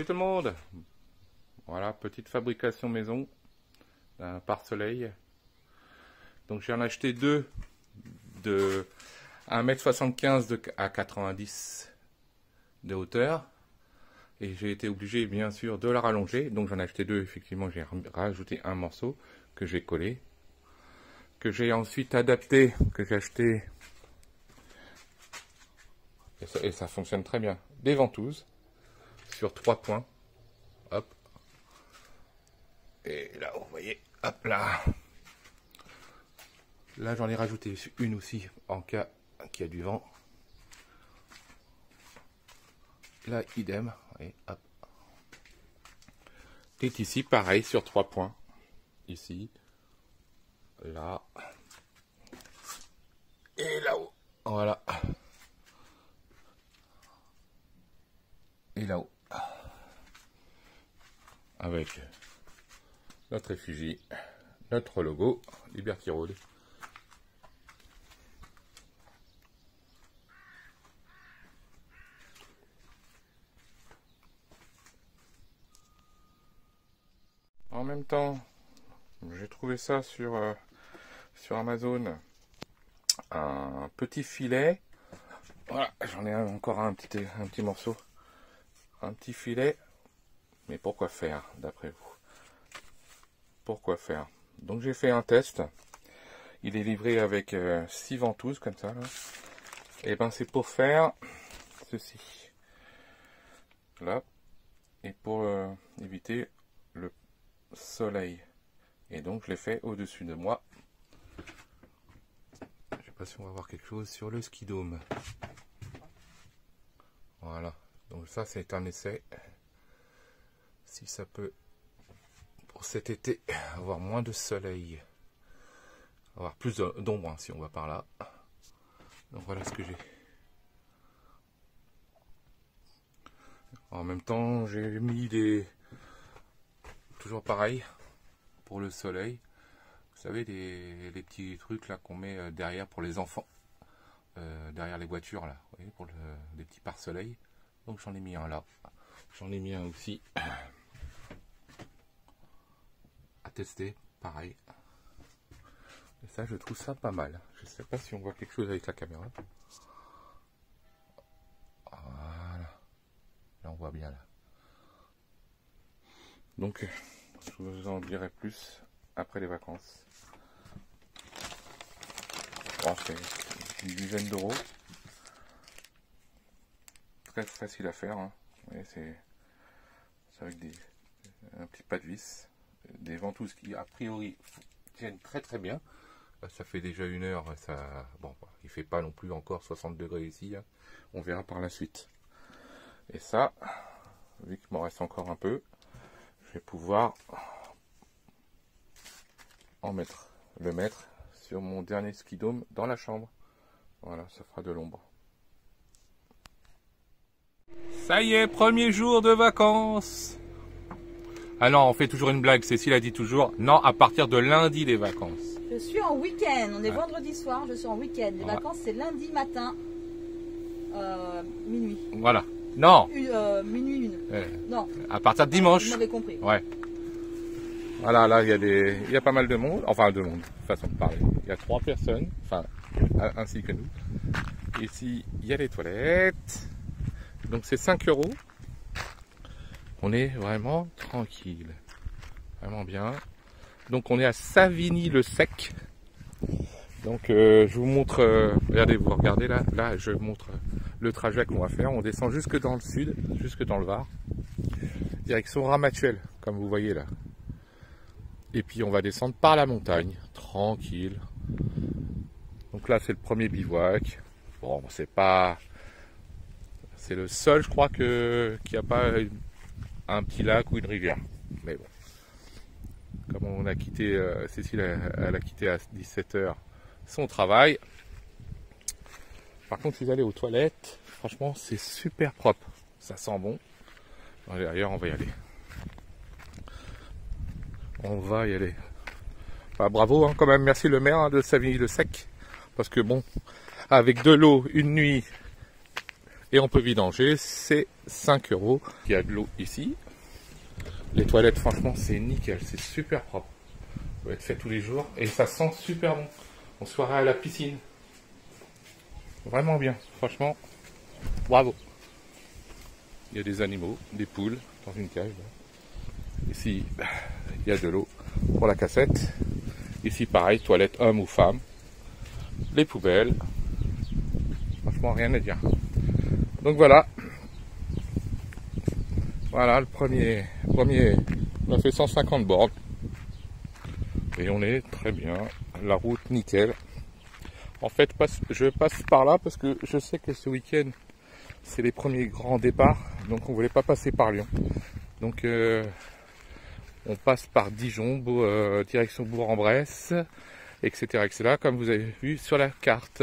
Salut tout le monde. Voilà, petite fabrication maison d'un pare-soleil. Donc j'en ai acheté deux de 1,75 m à 90 de hauteur. Et j'ai été obligé bien sûr de la rallonger. Donc j'en ai acheté deux, effectivement j'ai rajouté un morceau que j'ai collé. Que j'ai ensuite adapté, que j'ai acheté. Et ça fonctionne très bien. Des ventouses sur 3 points. Hop. Et là, vous voyez, hop là. Là, j'en ai rajouté une aussi en cas qu'il y a du vent. Là, idem. Et hop. Et ici, pareil, sur 3 points. Ici. Là. Et là-haut. Voilà. Et là-haut. Avec notre effigie, notre logo, Liberty Road. En même temps, j'ai trouvé ça sur Amazon, un petit filet. Voilà, j'en ai encore un petit morceau. Un petit filet. Mais pourquoi faire, d'après vous? Pourquoi faire? Donc j'ai fait un test. Il est livré avec 6 ventouses comme ça. Là. Et ben c'est pour faire ceci. Là. Et pour éviter le soleil. Et donc je l'ai fait au-dessus de moi. Je sais pas si on va voir quelque chose sur le ski dome. Voilà. Donc ça c'est un essai. Si ça peut, pour cet été, avoir moins de soleil, avoir plus d'ombre hein, si on va par là. Donc voilà ce que j'ai. En même temps, j'ai mis toujours pareil, pour le soleil. Vous savez, les petits trucs là qu'on met derrière pour les enfants, derrière les voitures là, vous voyez, pour les petits pare-soleil. Donc j'en ai mis un là. J'en ai mis un aussi. Tester, pareil. Et ça, je trouve ça pas mal. Je sais pas si on voit quelque chose avec la caméra. Voilà. Là, on voit bien là. Donc, je vous en dirai plus après les vacances. Bon, c'est une dizaine d'euros. Très facile à faire. Hein. C'est avec un petit pas de vis. Des ventouses qui a priori tiennent très très bien. Ça fait déjà 1 heure, ça bon, il fait pas non plus encore 60 degrés ici, hein. On verra par la suite. Et ça, vu qu'il m'en reste encore un peu, je vais pouvoir le mettre sur mon dernier ski dome dans la chambre. Voilà, ça fera de l'ombre. Ça y est, premier jour de vacances. Ah non, on fait toujours une blague. Cécile a dit toujours, non, à partir de lundi, les vacances. Je suis en week-end. On est vendredi soir, je suis en week-end. Les vacances, c'est lundi matin, minuit. Voilà. Non. Minuit 1. Non. À partir de dimanche. Vous m'avez compris. Ouais. Voilà, là, il y a pas mal de monde. Enfin, de monde, façon de parler. Il y a 3 personnes, enfin, ainsi que nous. Ici, il y a les toilettes. Donc, c'est 5 €. On est vraiment tranquille, vraiment bien. Donc on est à Savigny-le-Sec. Donc je vous montre, regardez là, je vous montre le trajet qu'on va faire. On descend jusque dans le sud, jusque dans le Var, direction Ramatuelle, comme vous voyez là. Et puis on va descendre par la montagne, tranquille. Donc là c'est le premier bivouac. Bon, c'est le seul, je crois qu'il n'y a pas un petit lac ou une rivière, mais bon, comme on a quitté, Cécile elle a quitté à 17 h son travail. Par contre, je suis allé aux toilettes, franchement c'est super propre, ça sent bon. D'ailleurs on va y aller, Bah, bravo hein, quand même, merci le maire hein, de Savigny-le-Sec, parce que bon, avec de l'eau, une nuit Et on peut vidanger, c'est 5 €. Il y a de l'eau ici. Les toilettes, franchement, c'est nickel, c'est super propre. Ça doit être fait tous les jours et ça sent super bon. On se croirait à la piscine. Vraiment bien, franchement, bravo. Il y a des animaux, des poules dans une cage. Ici, il y a de l'eau pour la cassette. Ici, pareil, toilette homme ou femme. Les poubelles. Franchement, rien à dire. Donc voilà. Voilà, le premier, on a fait 150 bornes. Et on est très bien. La route, nickel. En fait, je passe par là parce que je sais que ce week-end, c'est les premiers grands départs. Donc on ne voulait pas passer par Lyon. Donc on passe par Dijon, direction Bourg-en-Bresse, etc., etc. Comme vous avez vu sur la carte.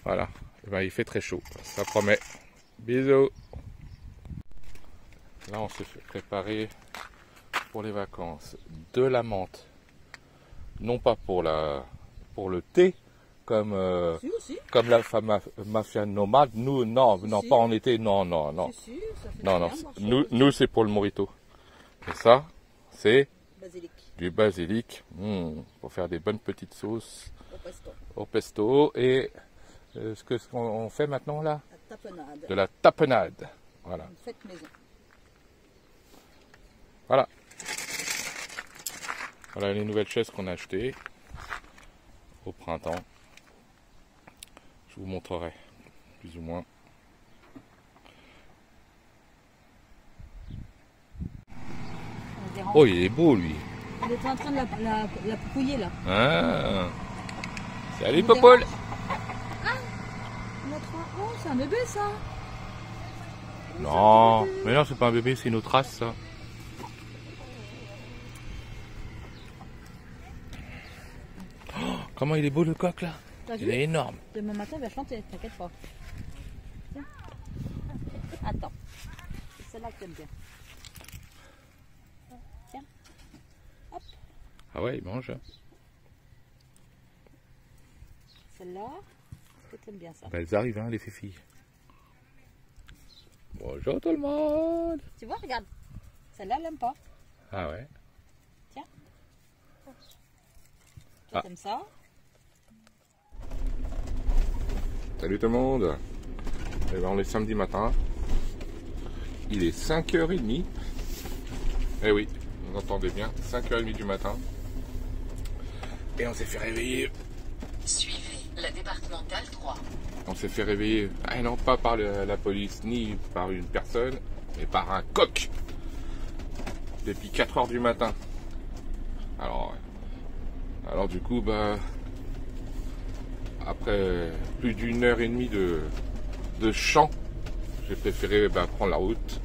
Voilà. Et ben, il fait très chaud. Ça promet. Bisous. Là, on se fait préparer pour les vacances de la menthe. Non pas pour le thé, comme comme la mafia nomade. Nous, non, pas en été, non. Non, nous c'est pour le mojito. Et ça, c'est du basilic pour faire des bonnes petites sauces au pesto. Et ce qu'on fait maintenant là, de la tapenade. Voilà. Une fête maison. Voilà. Voilà les nouvelles chaises qu'on a achetées au printemps. Je vous montrerai plus ou moins. Oh, il est beau lui. Il était en train de la pouiller là. Ah. Salut Popol. Ah, on a 3. Oh, c'est un bébé ça. Non, mais non, c'est pas un bébé, c'est une autre race ça. Oh, comment il est beau le coq là. Il est énorme. Demain matin il va chanter, t'inquiète pas. Tiens. Attends. C'est celle-là que t'aimes bien. Tiens. Hop. Ah ouais, il mange. Celle-là, est-ce que t'aimes bien ça? Bah, elles arrivent, hein, les filles. Bonjour tout le monde. Tu vois, regarde. Celle-là, elle n'aime pas. Ah ouais. Tiens. Toi, t'aimes ça? Salut tout le monde. Eh ben, on est samedi matin. Il est 5h30. Eh oui, vous entendez bien, 5h30 du matin. Et on s'est fait réveiller. Suivez la départementale 3. On s'est fait réveiller, ah non, pas par la police, ni par une personne, mais par un coq. Depuis 4h du matin. Alors du coup, bah, après plus d'1h30 de chant, j'ai préféré prendre la route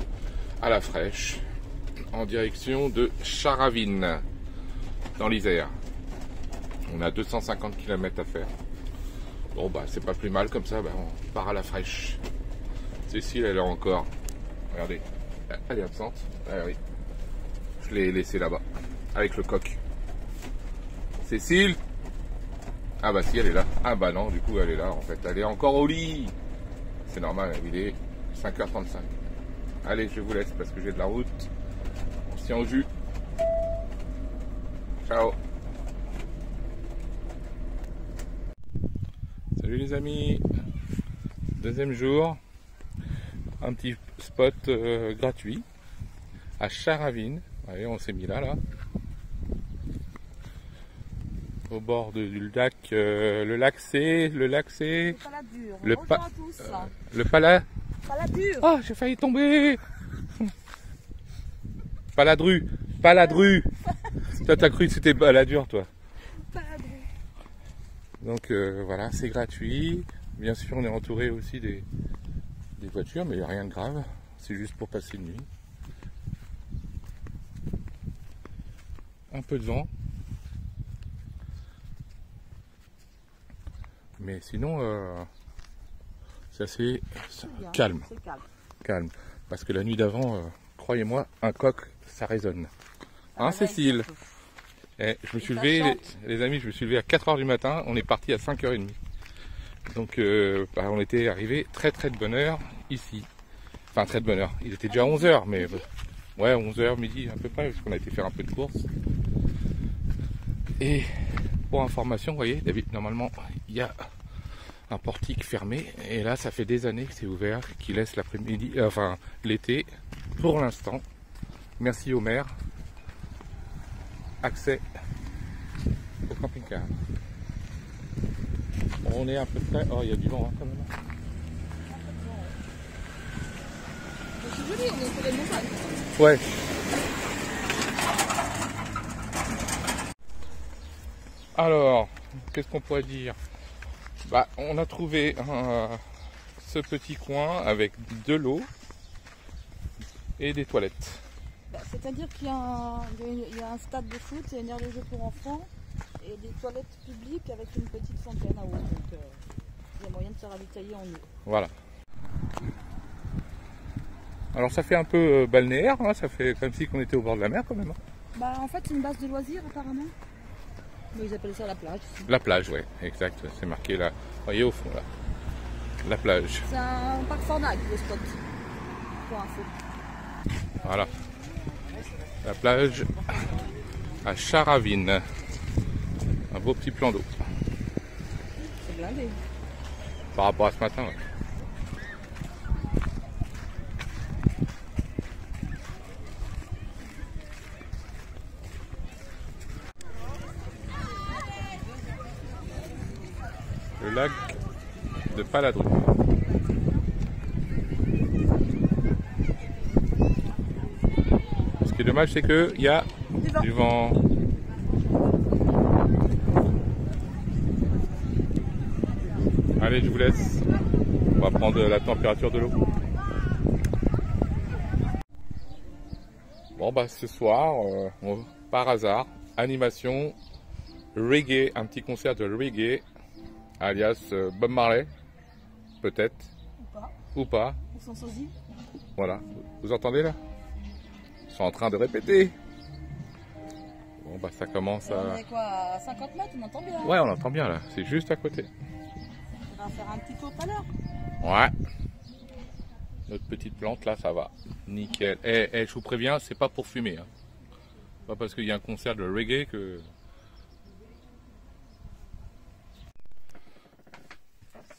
à la fraîche en direction de Charavine, dans l'Isère. On a 250 km à faire. Bon bah c'est pas plus mal comme ça, on part à la fraîche. Cécile elle est encore, regardez, elle est absente. Ah oui, je l'ai laissée là-bas avec le coq. Cécile. Ah bah si elle est là. Ah bah non, du coup elle est là en fait, elle est encore au lit. C'est normal, il est 5h35. Allez, je vous laisse parce que j'ai de la route. On se tient au jus. Ciao. Salut les amis. Deuxième jour. Un petit spot gratuit à Charavine. Allez, on s'est mis là. Au bord du lac. Le lac c'est. Le Paladur. Le Bonjour à tous. Le Paladur. Oh, j'ai failli tomber. Paladru. Toi, t'as cru que c'était Paladur, toi. Paladur. Donc voilà, c'est gratuit. Bien sûr, on est entouré aussi des voitures, mais il n'y a rien de grave. C'est juste pour passer une nuit. Un peu de vent. Mais sinon, c'est assez calme. Calme. Parce que la nuit d'avant, croyez-moi, un coq, ça résonne. Hein, Cécile? Je me suis levé, les amis, je me suis levé à 4h du matin. On est parti à 5h30. Donc on était arrivé très de bonne heure ici. Enfin très de bonne heure. Il était déjà 11h, mais ouais 11h, midi à peu près, parce qu'on a été faire un peu de course. Et pour information, vous voyez, David, normalement il y a un portique fermé. Et là ça fait des années que c'est ouvert, qui laisse l'après-midi, enfin l'été, pour l'instant. Merci au maire. Accès au camping-car. On est à peu près... Oh, il y a du vent hein, quand même. C'est joli, on est sur les montagnes. Ouais. Alors, qu'est-ce qu'on pourrait dire? Bah, on a trouvé ce petit coin avec de l'eau et des toilettes. Bah, c'est-à-dire qu'il y a un stade de foot, il y a une aire de jeu pour enfants et des toilettes publiques avec une petite fontaine à eau. Donc il y a moyen de se ravitailler en eau. Voilà. Alors ça fait un peu balnéaire, hein, ça fait comme si on était au bord de la mer quand même. Hein. Bah en fait c'est une base de loisirs apparemment. Mais ils appellent ça la plage. Ici. La plage, ouais, exact. C'est marqué là. Vous voyez au fond là. La plage. C'est un parc Fornac le spot. Pour info. Voilà. La plage à Charavine. Un beau petit plan d'eau. C'est blindé. Par rapport à ce matin, ouais. Le lac de Paladru. Ce qui est dommage, c'est qu'il y a du vent. Allez, je vous laisse. On va prendre la température de l'eau. Bon, bah ce soir, par hasard, animation, reggae, un petit concert de reggae, alias Bob Marley, peut-être. Ou pas. Ou son sosie. Voilà. Vous entendez là? Ils sont en train de répéter. Bon, bah ça commence à... On est quoi, à 50 mètres, on entend bien. Ouais, on entend bien là. C'est juste à côté. On va faire un petit tour tout à l'heure. Ouais. Notre petite plante là, ça va. Nickel. Je vous préviens, c'est pas pour fumer. Hein. Pas parce qu'il y a un concert de reggae que...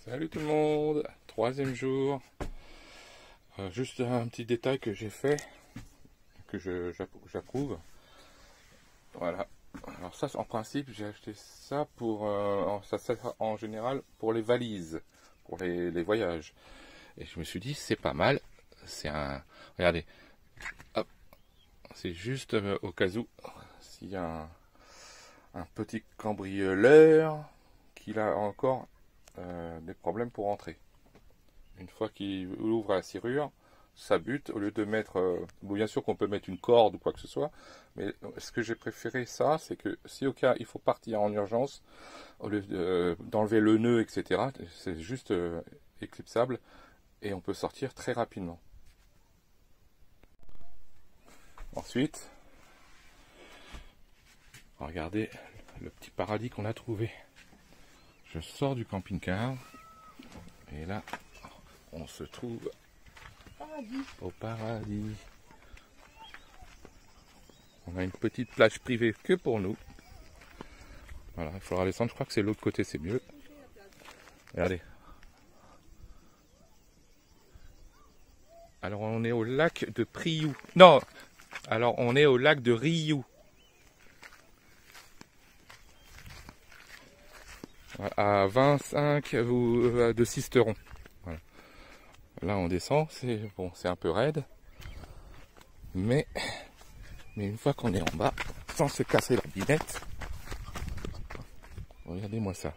Salut tout le monde. 3e jour. Juste un petit détail que j'ai fait, que j'approuve. Voilà. Alors ça, en principe, j'ai acheté ça pour... ça sert en général pour les valises, pour les voyages. Et je me suis dit, c'est pas mal. C'est un... Regardez. Hop. C'est juste au cas où, s'il y a un petit cambrioleur qui a encore des problèmes pour entrer. Une fois qu'il ouvre la serrure, ça bute, au lieu de mettre... bon, bien sûr qu'on peut mettre une corde ou quoi que ce soit, mais ce que j'ai préféré ça, c'est que si au cas il faut partir en urgence, au lieu d'enlever le nœud, etc., c'est juste éclipsable et on peut sortir très rapidement. Ensuite, regardez le petit paradis qu'on a trouvé. Je sors du camping-car et là, on se trouve au paradis. On a une petite plage privée que pour nous. Voilà, il faudra descendre. Je crois que c'est l'autre côté, c'est mieux. Regardez. Alors on est au lac de Priou. Non, alors on est au lac de Riou. À 25 de Sisteron. Voilà. Là on descend, c'est bon, c'est un peu raide, mais une fois qu'on est en bas, sans se casser la binette, regardez-moi ça.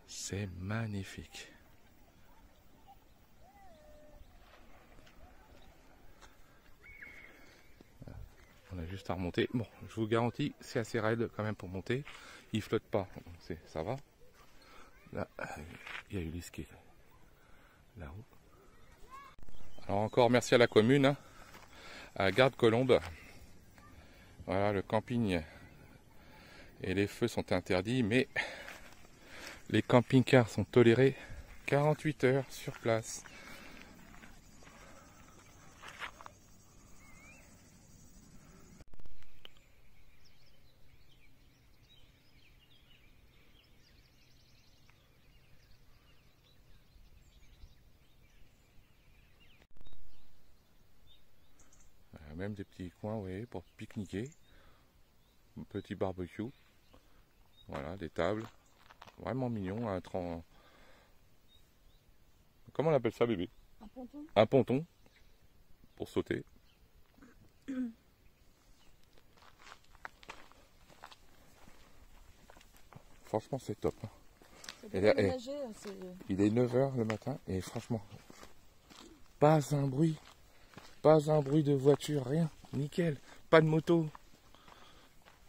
C'est magnifique. On a juste à remonter. Bon, je vous garantis, c'est assez raide quand même pour monter. Il flotte pas, ça va. Là, il y a Ulysse qui est là-haut. Alors encore merci à la commune. Hein. à Garde-Colombe. Voilà, le camping et les feux sont interdits, mais les camping-cars sont tolérés 48 heures sur place. Même des petits coins, vous voyez, pour pique-niquer. Un petit barbecue. Voilà, des tables. Vraiment mignon. Comment on appelle ça, bébé? Un ponton. Un ponton. Pour sauter. Franchement, c'est top. C'est bien aménagé, Il est 9 h le matin et franchement, pas un bruit. Pas un bruit de voiture, rien. Nickel. Pas de moto.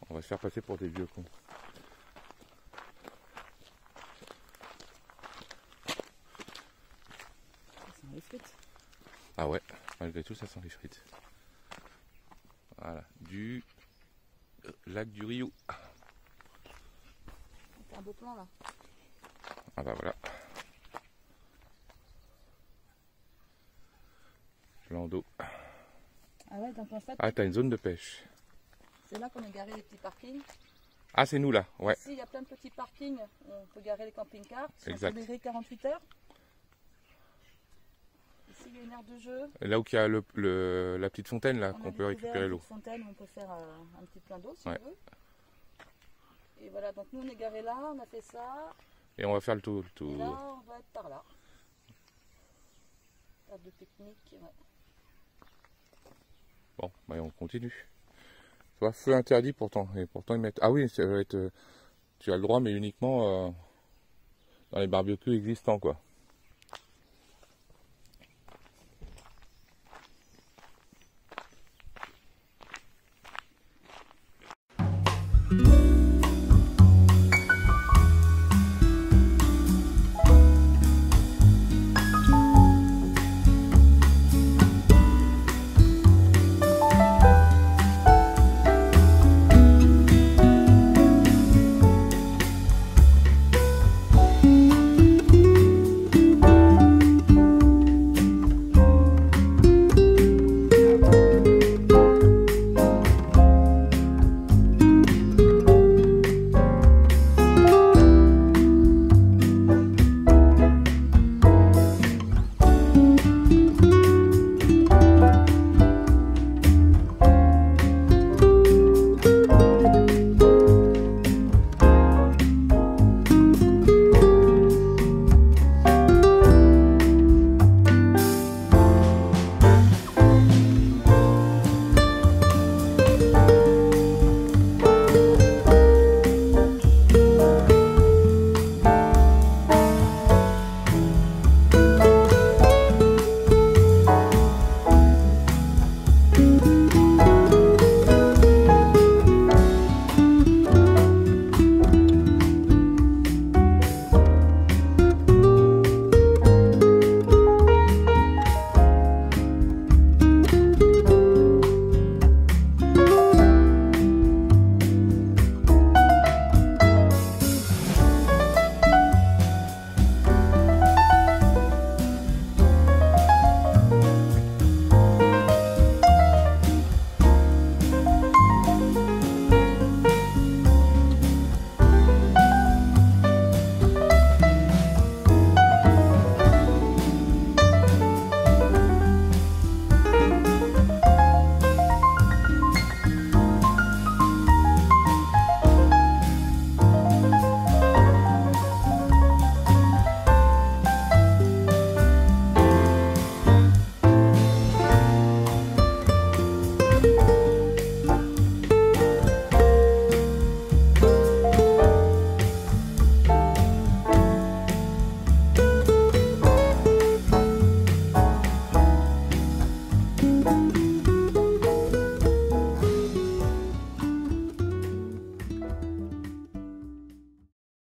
On va se faire passer pour des vieux cons. Ça sent les frites. Ah ouais, malgré tout, ça sent les frites. Voilà, du lac du Rio. C'est un beau plan là. Ah bah voilà. Plan d'eau. Ah ouais, donc en fait, Ah, t'as une zone de pêche. c'est là qu'on a garé les petits parkings. Ah, c'est nous là, ouais. Ici, il y a plein de petits parkings où on peut garer les camping-cars. Ils sont Exact. tolérés 48 heures. Ici, il y a une aire de jeu. Là où il y a la petite fontaine là, On a qu'on peut découvert récupérer une l'eau. petite fontaine où on peut faire un petit plein d'eau si Ouais. on veut. Et voilà, donc nous on est garé là, on a fait ça. Et on va faire le tour. Et là, on va être par là. Faire de pique-nique. Ouais. Bon, bah on continue. Tu vois, feu interdit pourtant. Et pourtant ils mettent. Ah oui, ça va être. Tu as le droit, mais uniquement dans les barbecues existants quoi.